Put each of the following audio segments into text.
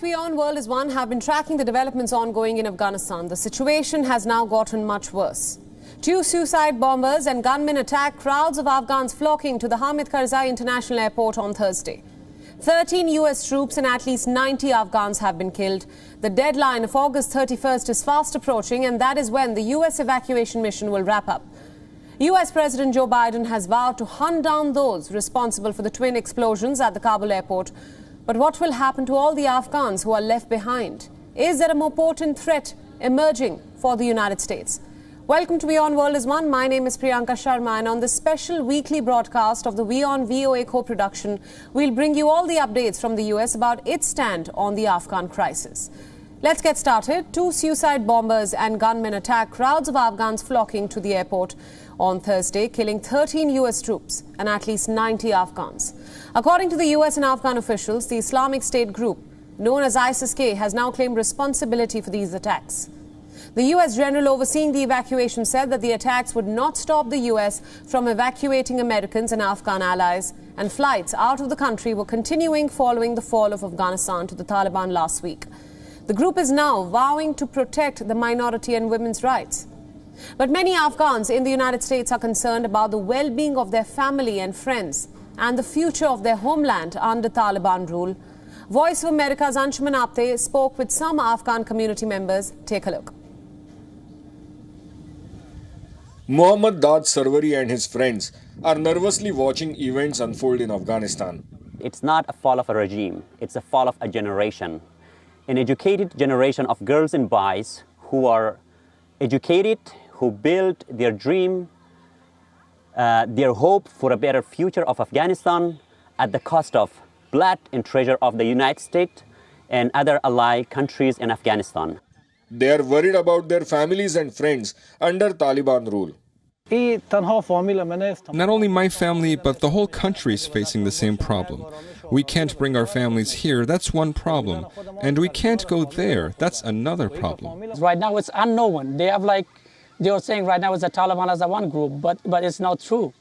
WION World is One have been tracking the developments ongoing in Afghanistan. The situation has now gotten much worse. 2 suicide bombers and gunmen attacked crowds of Afghans flocking to the Hamid Karzai International Airport on Thursday. 13 US troops and at least 90 Afghans have been killed. The deadline of August 31st is fast approaching, and that is when the US evacuation mission will wrap up. US President Joe Biden has vowed to hunt down those responsible for the twin explosions at the Kabul airport. But what will happen to all the Afghans who are left behind? Is there a more potent threat emerging for the United States? Welcome to WION World is One. My name is Priyanka Sharma, and on this special weekly broadcast of the WION VOA co-production, we'll bring you all the updates from the US about its stand on the Afghan crisis. Let's get started. 2 suicide bombers and gunmen attacked crowds of Afghans flocking to the airport on Thursday, killing 13 US troops and at least 90 Afghans. According to the US and Afghan officials, the Islamic State group, known as ISIS-K, has now claimed responsibility for these attacks. The US general overseeing the evacuation said that the attacks would not stop the US from evacuating Americans and Afghan allies, and flights out of the country were continuing following the fall of Afghanistan to the Taliban last week. The group is now vowing to protect the minority and women's rights. But many Afghans in the United States are concerned about the well-being of their family and friends and the future of their homeland under Taliban rule. Voice of America's Anshuman Apte spoke with some Afghan community members. Take a look. Mohammad Daad Sarwari and his friends are nervously watching events unfold in Afghanistan. It's not a fall of a regime, it's a fall of a generation. An educated generation of girls and boys who are educated, who built their dream, their hope for a better future of Afghanistan at the cost of blood and treasure of the United States and other allied countries in Afghanistan. They are worried about their families and friends under Taliban rule. Not only my family, but the whole country is facing the same problem. We can't bring our families here, that's one problem. And we can't go there, that's another problem. Right now it's unknown. They are saying right now it's the Taliban as a one group, but it's not true.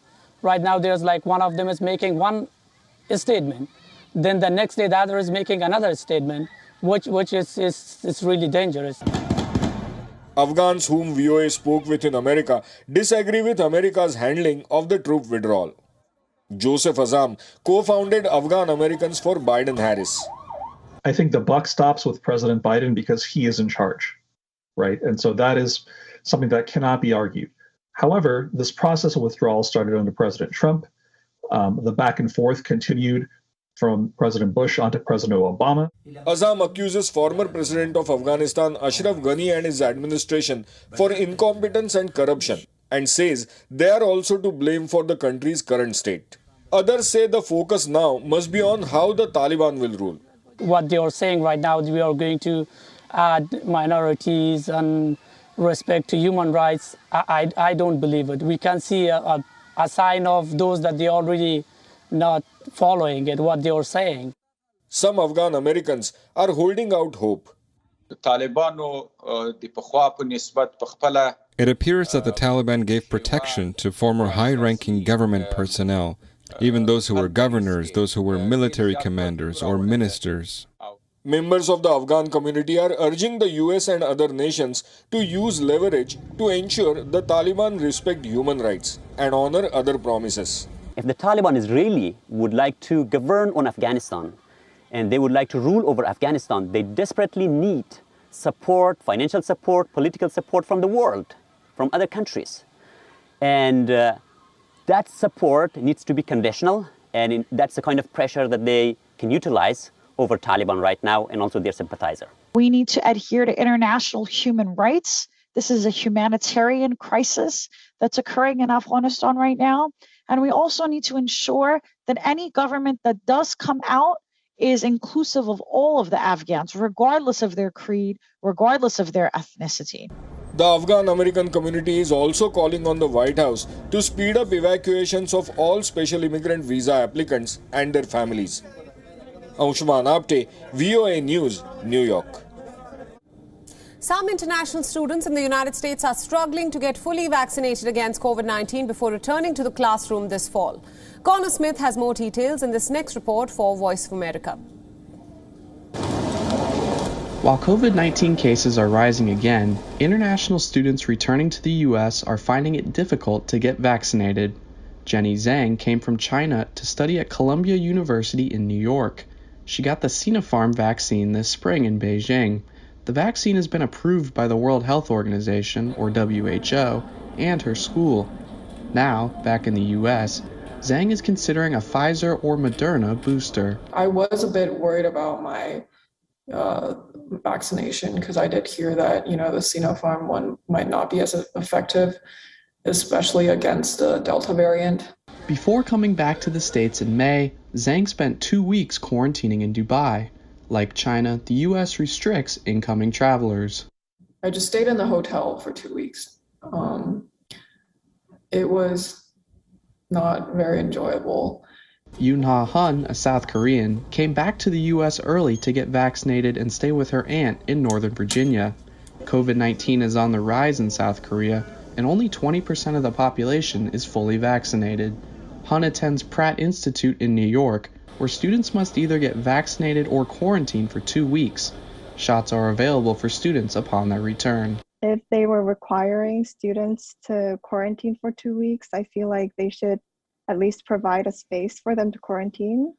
Right now there's one of them is making one statement. Then the next day the other is making another statement, which is really dangerous. Afghans whom VOA spoke with in America disagree with America's handling of the troop withdrawal. Joseph Azam co-founded Afghan Americans for Biden-Harris. I think the buck stops with President Biden because he is in charge, right? And so that is something that cannot be argued. However, this process of withdrawal started under President Trump. The back and forth continued from President Bush onto President Obama. Azam accuses former President of Afghanistan Ashraf Ghani and his administration for incompetence and corruption, and says they are also to blame for the country's current state. Others say the focus now must be on how the Taliban will rule. What they are saying right now, we are going to add minorities and respect to human rights. I don't believe it. We can see a sign of those that they already not following it, what they are saying. Some Afghan Americans are holding out hope. It appears that the Taliban gave protection to former high-ranking government personnel, even those who were governors, those who were military commanders or ministers. Members of the Afghan community are urging the US and other nations to use leverage to ensure the Taliban respect human rights and honor other promises. If the Taliban is really would like to govern on Afghanistan and they would like to rule over Afghanistan, they desperately need support, financial support, political support from the world, from other countries. And that support needs to be conditional, and that's the kind of pressure that they can utilize over Taliban right now and also their sympathizer. We need to adhere to international human rights. This is a humanitarian crisis that's occurring in Afghanistan right now. And we also need to ensure that any government that does come out is inclusive of all of the Afghans, regardless of their creed, regardless of their ethnicity. The Afghan American community is also calling on the White House to speed up evacuations of all special immigrant visa applicants and their families. Anshuman Apte, VOA News, New York. Some international students in the United States are struggling to get fully vaccinated against COVID-19 before returning to the classroom this fall. Connor Smith has more details in this next report for Voice of America. While COVID-19 cases are rising again, international students returning to the U.S. are finding it difficult to get vaccinated. Jenny Zhang came from China to study at Columbia University in New York. She got the Sinopharm vaccine this spring in Beijing. The vaccine has been approved by the World Health Organization, or WHO, and her school. Now, back in the U.S., Zhang is considering a Pfizer or Moderna booster. I was a bit worried about my vaccination because I did hear that, the Sinopharm one might not be as effective, especially against the Delta variant. Before coming back to the States in May, Zhang spent 2 weeks quarantining in Dubai. Like China, the U.S. restricts incoming travelers. I just stayed in the hotel for 2 weeks. It was not very enjoyable. Yoon-ha Hun, a South Korean, came back to the U.S. early to get vaccinated and stay with her aunt in Northern Virginia. COVID-19 is on the rise in South Korea, and only 20% of the population is fully vaccinated. Hun attends Pratt Institute in New York, where students must either get vaccinated or quarantine for 2 weeks. Shots are available for students upon their return. If they were requiring students to quarantine for 2 weeks, I feel like they should at least provide a space for them to quarantine,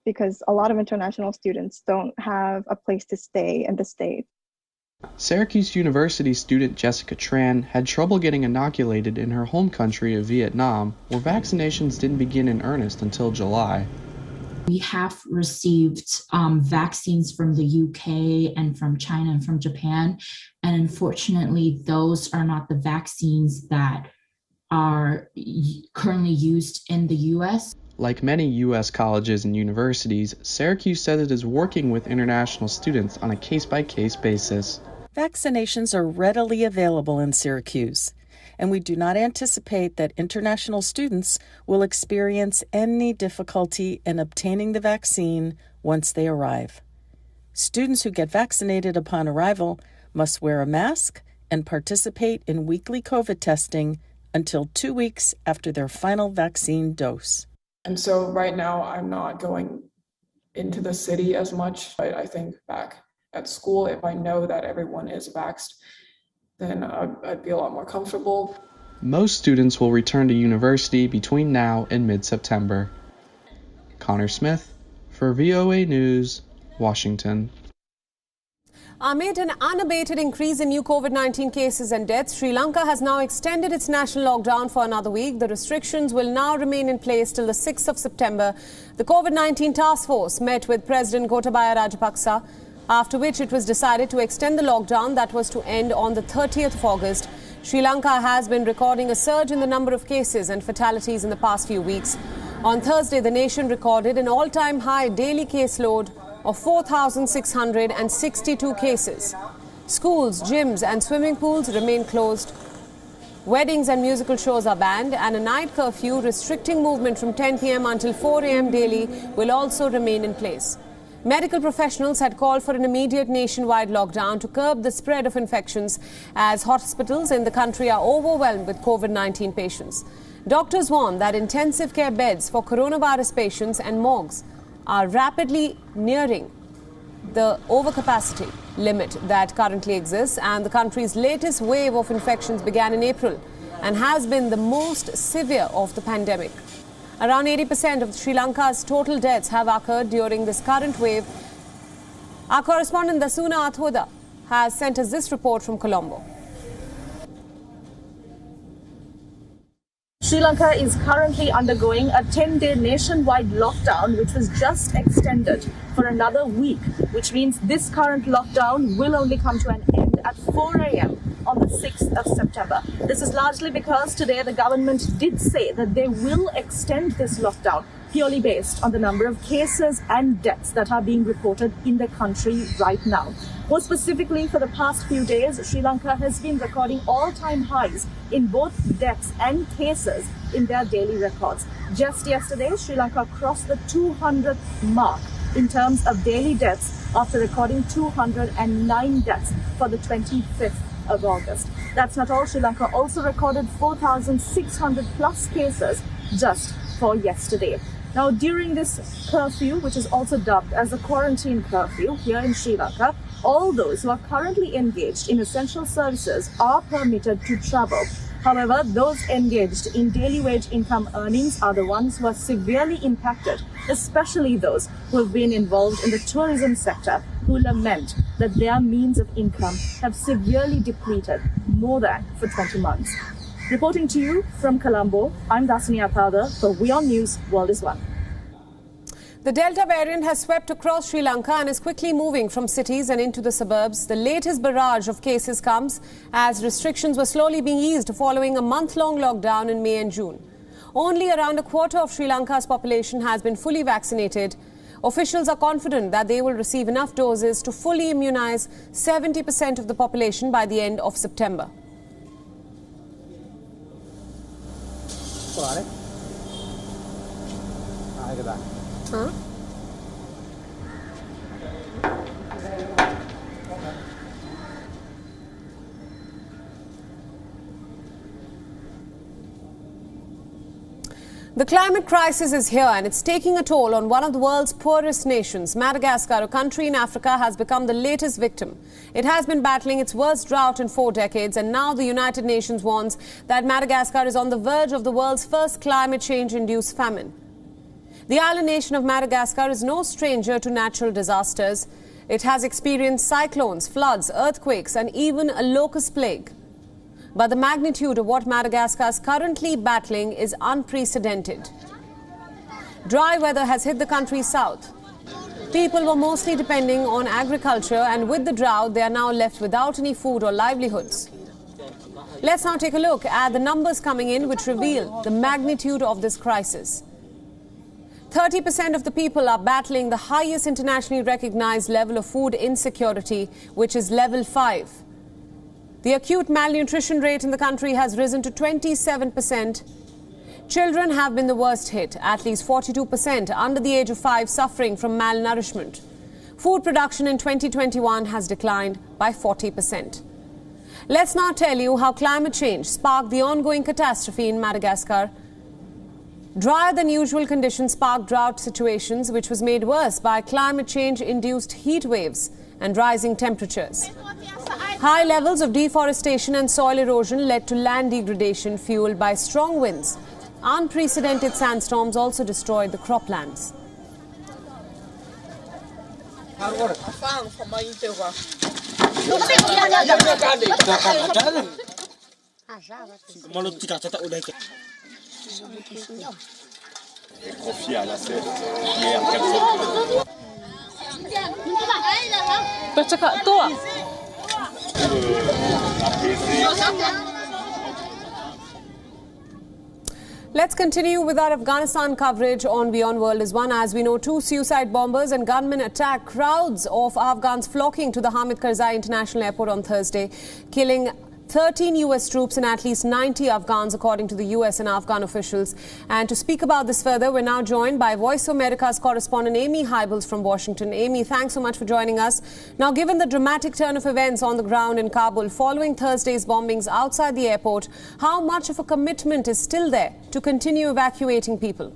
because a lot of international students don't have a place to stay in the States. Syracuse University student Jessica Tran had trouble getting inoculated in her home country of Vietnam, where vaccinations didn't begin in earnest until July. We have received vaccines from the UK and from China and from Japan, and unfortunately those are not the vaccines that are currently used in the U.S. Like many U.S. colleges and universities, Syracuse says it is working with international students on a case-by-case basis. Vaccinations are readily available in Syracuse, and we do not anticipate that international students will experience any difficulty in obtaining the vaccine once they arrive. Students who get vaccinated upon arrival must wear a mask and participate in weekly COVID testing until 2 weeks after their final vaccine dose. And so right now I'm not going into the city as much. I think back at school, if I know that everyone is vaxxed, then I'd be a lot more comfortable. Most students will return to university between now and mid-September. Connor Smith for VOA News, Washington. Amid an unabated increase in new COVID-19 cases and deaths, Sri Lanka has now extended its national lockdown for another week. The restrictions will now remain in place till the 6th of September. The COVID-19 task force met with President Gotabaya Rajapaksa, after which it was decided to extend the lockdown that was to end on the 30th of August. Sri Lanka has been recording a surge in the number of cases and fatalities in the past few weeks. On Thursday, the nation recorded an all-time high daily caseload of 4,662 cases. Schools, gyms and swimming pools remain closed. Weddings and musical shows are banned, and a night curfew restricting movement from 10 p.m. until 4 a.m. daily will also remain in place. Medical professionals had called for an immediate nationwide lockdown to curb the spread of infections, as hospitals in the country are overwhelmed with COVID-19 patients. Doctors warn that intensive care beds for coronavirus patients and morgues are rapidly nearing the overcapacity limit that currently exists, and the country's latest wave of infections began in April and has been the most severe of the pandemic. Around 80% of Sri Lanka's total deaths have occurred during this current wave. Our correspondent Dasuna Athoda has sent us this report from Colombo. Sri Lanka is currently undergoing a 10-day nationwide lockdown, which was just extended for another week, which means this current lockdown will only come to an end at 4 a.m. on the 6th of September. This is largely because today the government did say that they will extend this lockdown purely based on the number of cases and deaths that are being reported in the country right now. More specifically, for the past few days, Sri Lanka has been recording all-time highs in both deaths and cases in their daily records. Just yesterday, Sri Lanka crossed the 200th mark in terms of daily deaths after recording 209 deaths for the 25th of August. That's not all. Sri Lanka also recorded 4,600 plus cases just for yesterday. Now, during this curfew, which is also dubbed as a quarantine curfew here in Sri Lanka, All those who are currently engaged in essential services are permitted to travel. However, those engaged in daily wage income earnings are the ones who are severely impacted, especially those who have been involved in the tourism sector, who lament that their means of income have severely depleted more than for 20 months. Reporting to you from Colombo, I'm Dasini Apada for WION News World is One. The Delta variant has swept across Sri Lanka and is quickly moving from cities and into the suburbs. The latest barrage of cases comes as restrictions were slowly being eased following a month-long lockdown in May and June. Only around a quarter of Sri Lanka's population has been fully vaccinated. Officials are confident that they will receive enough doses to fully immunize 70% of the population by the end of September. Huh? The climate crisis is here and it's taking a toll on one of the world's poorest nations. Madagascar, a country in Africa, has become the latest victim. It has been battling its worst drought in 4 decades, and now the United Nations warns that Madagascar is on the verge of the world's first climate change-induced famine. The island nation of Madagascar is no stranger to natural disasters. It has experienced cyclones, floods, earthquakes, and even a locust plague. But the magnitude of what Madagascar is currently battling is unprecedented. Dry weather has hit the country's south. People were mostly depending on agriculture, and with the drought, they are now left without any food or livelihoods. Let's now take a look at the numbers coming in which reveal the magnitude of this crisis. 30% of the people are battling the highest internationally recognized level of food insecurity, which is level 5. The acute malnutrition rate in the country has risen to 27%. Children have been the worst hit, at least 42% under the age of 5 suffering from malnourishment. Food production in 2021 has declined by 40%. Let's now tell you how climate change sparked the ongoing catastrophe in Madagascar. Drier than usual conditions sparked drought situations, which was made worse by climate change-induced heat waves and rising temperatures. High levels of deforestation and soil erosion led to land degradation fueled by strong winds. Unprecedented sandstorms also destroyed the croplands. Let's continue with our Afghanistan coverage on WION World is One. As we know, 2 suicide bombers and gunmen attacked crowds of Afghans flocking to the Hamid Karzai International Airport on Thursday, killing 13 U.S. troops and at least 90 Afghans, according to the U.S. and Afghan officials. And to speak about this further, we're now joined by Voice of America's correspondent Amy Hybels from Washington. Amy, thanks so much for joining us. Now, given the dramatic turn of events on the ground in Kabul following Thursday's bombings outside the airport, how much of a commitment is still there to continue evacuating people?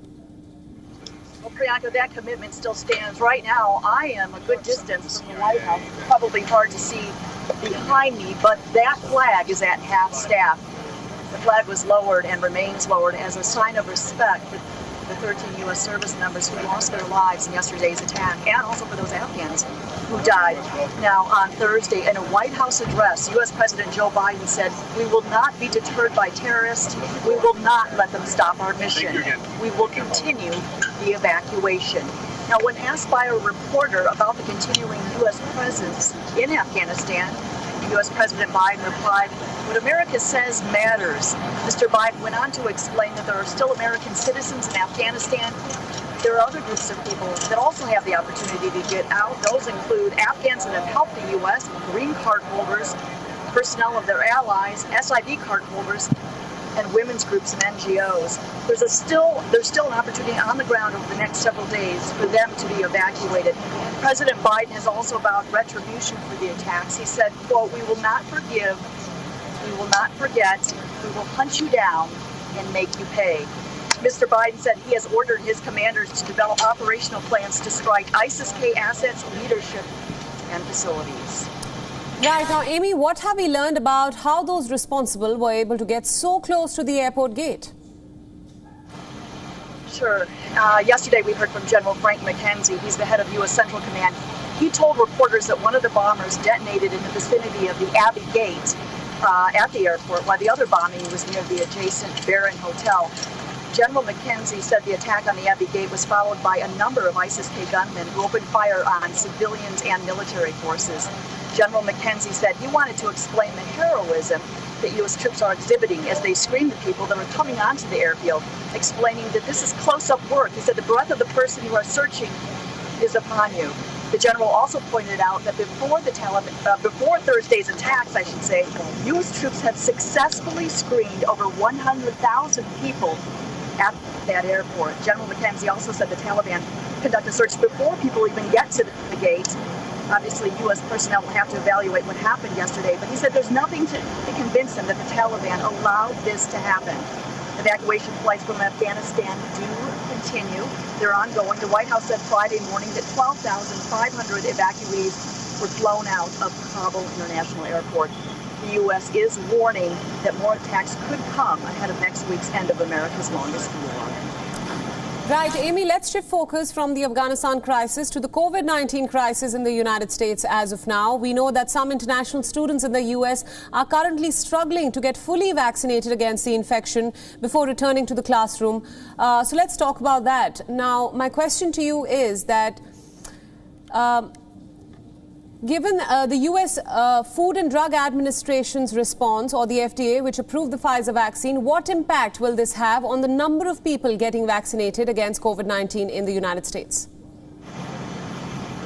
Well, Priyanka, that commitment still stands. Right now, I am a good distance from the White House. Probably hard to see behind me, but that flag is at half-staff. The flag was lowered and remains lowered as a sign of respect for the 13 U.S. service members who lost their lives in yesterday's attack, and also for those Afghans who died. Now, on Thursday, in a White House address, U.S. President Joe Biden said, "We will not be deterred by terrorists. We will not let them stop our mission. We will continue the evacuation." Now, when asked by a reporter about the continuing U.S. presence in Afghanistan, U.S. President Biden replied, "What America says matters." Mr. Biden went on to explain that there are still American citizens in Afghanistan. There are other groups of people that also have the opportunity to get out. Those include Afghans that have helped the U.S., green card holders, personnel of their allies, SID card holders, and women's groups and NGOs. There's still an opportunity on the ground over the next several days for them to be evacuated. President Biden has also vowed retribution for the attacks. He said, quote, "We will not forgive, we will not forget, we will hunt you down and make you pay." Mr. Biden said he has ordered his commanders to develop operational plans to strike ISIS-K assets, leadership, and facilities. Right. Now, Amy, what have we learned about how those responsible were able to get so close to the airport gate? Sure. Yesterday we heard from General Frank McKenzie. He's the head of U.S. Central Command. He told reporters that one of the bombers detonated in the vicinity of the Abbey Gate at the airport, while the other bombing was near the adjacent Barron Hotel. General McKenzie said the attack on the Abbey Gate was followed by a number of ISIS-K gunmen who opened fire on civilians and military forces. General McKenzie said he wanted to explain the heroism that U.S. troops are exhibiting as they screen the people that are coming onto the airfield, explaining that this is close-up work. He said the breath of the person you are searching is upon you. The general also pointed out that before Thursday's attacks, U.S. troops had successfully screened over 100,000 people at that airport. General McKenzie also said the Taliban conduct a search before people even get to the gate. Obviously, U.S. personnel will have to evaluate what happened yesterday, but he said there's nothing to convince him that the Taliban allowed this to happen. Evacuation flights from Afghanistan do continue. They're ongoing. The White House said Friday morning that 12,500 evacuees were flown out of Kabul International Airport. The U.S. is warning that more attacks could come ahead of next week's end of America's longest war. Right, Amy, let's shift focus from the Afghanistan crisis to the COVID-19 crisis in the United States as of now. We know that some international students in the U.S. are currently struggling to get fully vaccinated against the infection before returning to the classroom. So let's talk about that. Now, my question to you is that given the U.S. Food and Drug Administration's response, or the FDA, which approved the Pfizer vaccine, what impact will this have on the number of people getting vaccinated against COVID-19 in the United States?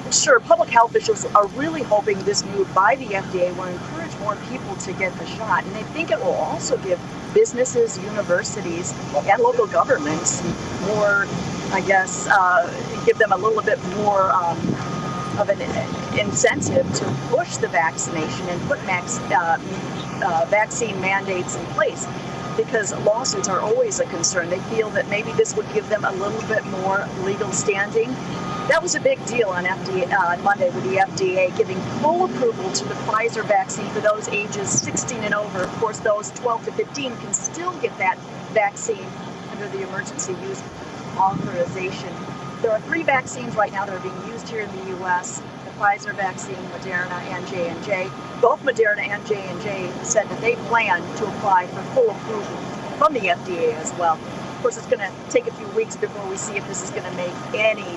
Sure. Public health officials are really hoping this move by the FDA will encourage more people to get the shot. And they think it will also give businesses, universities, and local governments more, give them a little bit more of an incentive to push the vaccination and put vaccine mandates in place, because lawsuits are always a concern. They feel that maybe this would give them a little bit more legal standing. That was a big deal on Monday with the FDA giving full approval to the Pfizer vaccine for those ages 16 and over. Of course, those 12 to 15 can still get that vaccine under the emergency use authorization. There are 3 vaccines right now that are being used here in the U.S., the Pfizer vaccine, Moderna, and J&J. Both Moderna and J&J said that they plan to apply for full approval from the FDA as well. Of course, it's going to take a few weeks before we see if this is going to make any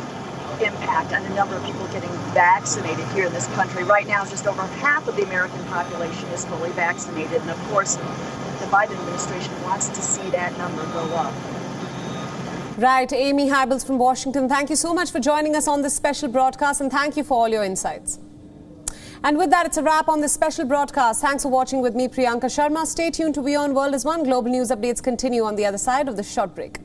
impact on the number of people getting vaccinated here in this country. Right now, just over half of the American population is fully vaccinated. And of course, the Biden administration wants to see that number go up. Right, Amy Hybels from Washington, thank you so much for joining us on this special broadcast, and thank you for all your insights. And with that, it's a wrap on this special broadcast. Thanks for watching with me, Priyanka Sharma. Stay tuned to WION World as One. Global news updates continue on the other side of this short break.